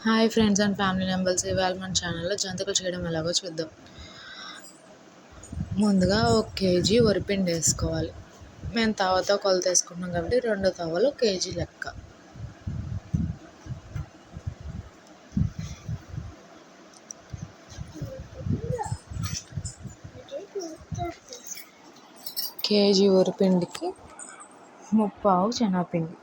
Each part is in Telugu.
Hi friends and family members, ఇవాళ మన ఛానల్లో జంతికలు చేయడం ఎలాగో చూద్దాం. ముందుగా ఒక కేజీ వరిపిండి వేసుకోవాలి. మేము తవతో కొలత వేసుకుంటున్నాం కాబట్టి 2 తవలు కేజీ లెక్క. కేజీ వరిపిండికి 3/4 శనగపిండి,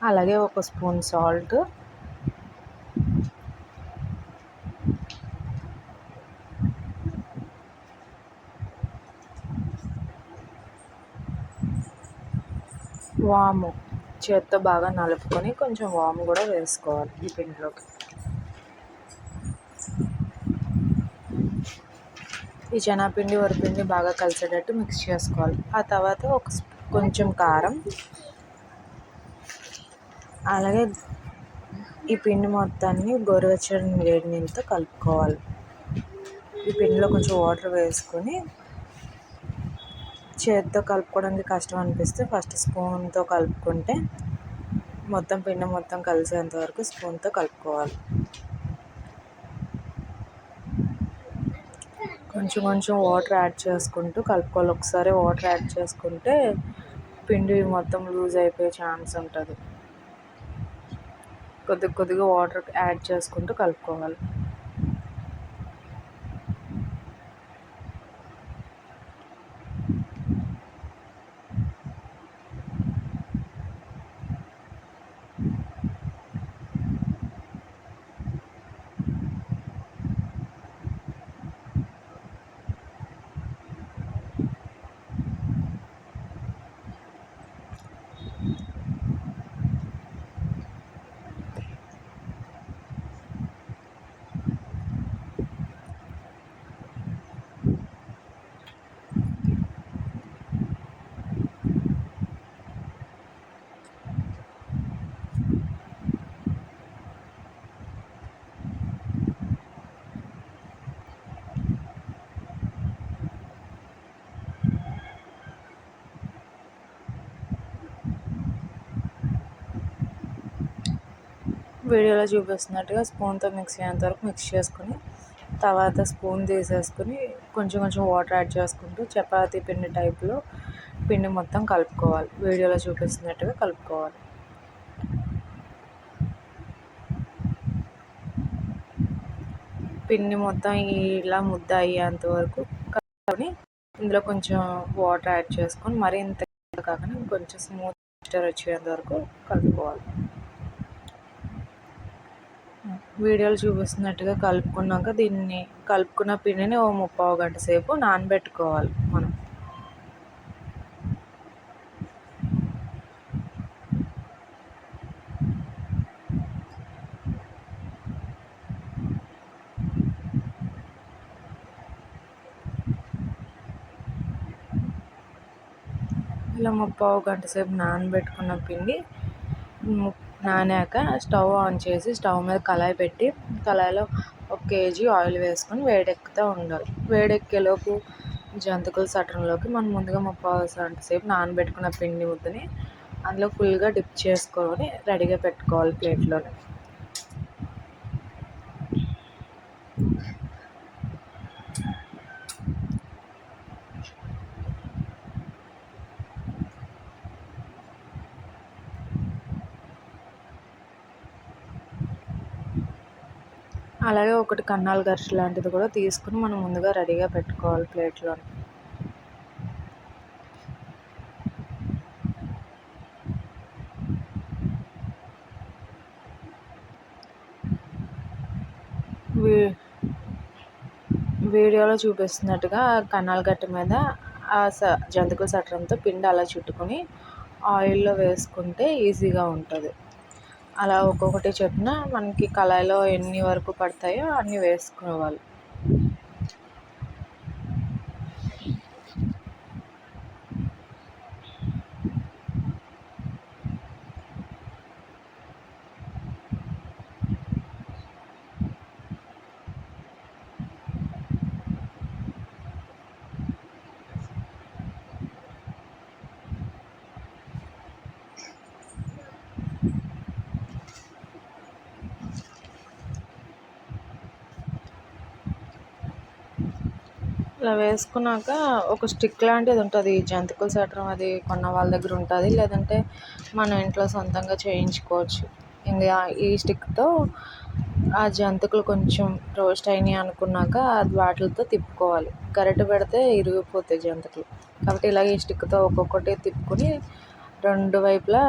అలాగే 1 స్పూన్ సాల్ట్, వాము చేత్తో బాగా నలుపుకొని కొంచెం వాము కూడా వేసుకోవాలి ఈ పిండిలోకి. ఈ శనగపిండి వరిపిండి బాగా కలిసేటట్టు మిక్స్ చేసుకోవాలి. ఆ తర్వాత కొంచెం కారం, అలాగే ఈ పిండి మొత్తాన్ని గోరువెచ్చని వేడి నీళ్ళతో కలుపుకోవాలి. ఈ పిండిలో కొంచెం వాటర్ వేసుకొని చేతితో కలుపుకోవడానికి కష్టం అనిపిస్తే ఫస్ట్ స్పూన్తో కలుపుకుంటే పిండి మొత్తం కలిసేంత వరకు స్పూన్తో కలుపుకోవాలి. కొంచెం కొంచెం వాటర్ యాడ్ చేసుకుంటూ కలుపుకోవాలి. ఒకసారి వాటర్ యాడ్ చేసుకుంటే పిండి మొత్తం లూజ్ అయిపోయే ఛాన్స్ ఉంటుంది. కొద్దిగా వాటర్ యాడ్ చేసుకుంటూ కలుపుకోవాలి. వీడియోలో చూపిస్తున్నట్టుగా స్పూన్తో మిక్స్ అయ్యేంత వరకు మిక్స్ చేసుకుని తర్వాత స్పూన్ తీసేసుకుని కొంచెం కొంచెం వాటర్ యాడ్ చేసుకుంటూ చపాతీ పిండి టైప్లో పిండి మొత్తం కలుపుకోవాలి. వీడియోలో చూపిస్తున్నట్టుగా కలుపుకోవాలి. పిండి మొత్తం ఇలా ముద్ద అయ్యేంత వరకు కలుపుకొని ఇందులో కొంచెం వాటర్ యాడ్ చేసుకొని మరీ ఇంత కాకుండా కొంచెం స్మూత్ టెక్స్చర్ వచ్చేంత వరకు కలుపుకోవాలి. వీడియోలో చూపిస్తున్నట్టుగా కలుపుకున్నాక దీన్ని కలుపుకున్న పిండిని 3/4 గంట సేపు నానబెట్టుకోవాలి మనం. ఇలా 3/4 గంట సేపు నానబెట్టుకున్న పిండి నానాక స్టవ్ ఆన్ చేసి స్టవ్ మీద కళాయి పెట్టి కళాయిలో 1 కేజీ ఆయిల్ వేసుకొని వేడెక్కుతూ ఉండాలి. వేడెక్కేలోపు జంతికల సటంలోకి మనం ముందుగా 3/4 గంట సేపు నానబెట్టుకున్న పిండి ముద్దని అందులో ఫుల్గా డిప్ చేసుకొని రెడీగా పెట్టుకోవాలి ప్లేట్లోనే. అలాగే ఒకటి కన్నాలు గరిటె లాంటిది కూడా తీసుకుని మనం ముందుగా రెడీగా పెట్టుకోవాలి ప్లేట్లో. వీడియోలో చూపిస్తున్నట్టుగా కన్నాల గట్ట మీద ఆ జంతికల సటరంతో పిండి అలా చుట్టుకొని ఆయిల్లో వేసుకుంటే ఈజీగా ఉంటుంది. అలా ఒక్కొక్కటి చొప్పున మనకి కళాయిలో ఎన్ని వరకు పడతాయో అన్నీ వేసుకోవాలి. ఇలా వేసుకున్నాక ఒక స్టిక్ లాంటిది ఉంటుంది, జంతికలు సటరం అది కొన్న వాళ్ళ దగ్గర ఉంటుంది, లేదంటే మన ఇంట్లో సొంతంగా చేయించుకోవచ్చు. ఇంకా ఈ స్టిక్తో ఆ జంతికలు కొంచెం రోస్ట్ అయినాయి అనుకున్నాక అది వాటితో తిప్పుకోవాలి. గరిటె పెడితే ఇరిగిపోతాయి జంతికలు. కాబట్టి ఇలా ఈ స్టిక్తో ఒక్కొక్కటి తిప్పుకొని రెండు వైపులా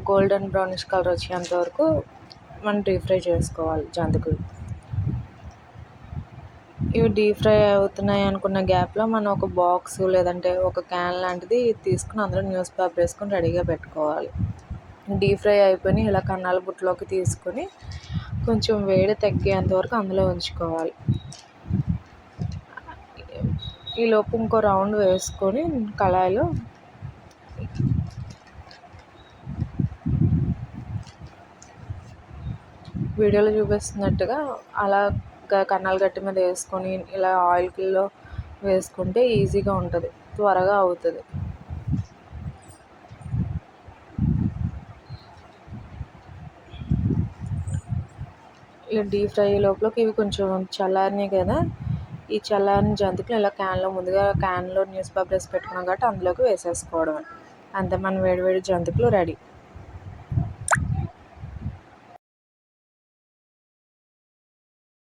గోల్డెన్ బ్రౌనిష్ కలర్ వచ్చేంత వరకు మనం డీప్ ఫ్రై చేసుకోవాలి జంతికలు. ఇవి డీప్ ఫ్రై అవుతున్నాయి అనుకున్న గ్యాప్లో మనం ఒక బాక్స్ లేదంటే ఒక క్యాన్ లాంటిది తీసుకుని అందులో న్యూస్ పేపర్ వేసుకొని రెడీగా పెట్టుకోవాలి. డీప్ ఫ్రై అయిపోయి ఇలా కన్నాల బుట్టలోకి తీసుకొని కొంచెం వేడి తగ్గేంత వరకు అందులో ఉంచుకోవాలి. ఈలోపు ఇంకో రౌండ్ వేసుకొని కళాయిలో వీడియోలో చూపిస్తున్నట్టుగా అలా కన్నాల గట్టి మీద వేసుకొని ఇలా ఆయిల్లో వేసుకుంటే ఈజీగా ఉంటుంది, త్వరగా అవుతుంది. ఈ డీప్ ఫ్రై లోపలకి ఇవి కొంచెం చల్లారినాయి కదా, ఈ చల్లారిన జంతికలు ఇలా ముందుగా క్యాన్లో న్యూస్ పేపర్ వేసి పెట్టుకున్నాం కాబట్టి అందులోకి వేసేసుకోవడం. అంతే, మన వేడివేడి జంతికలు రెడీ.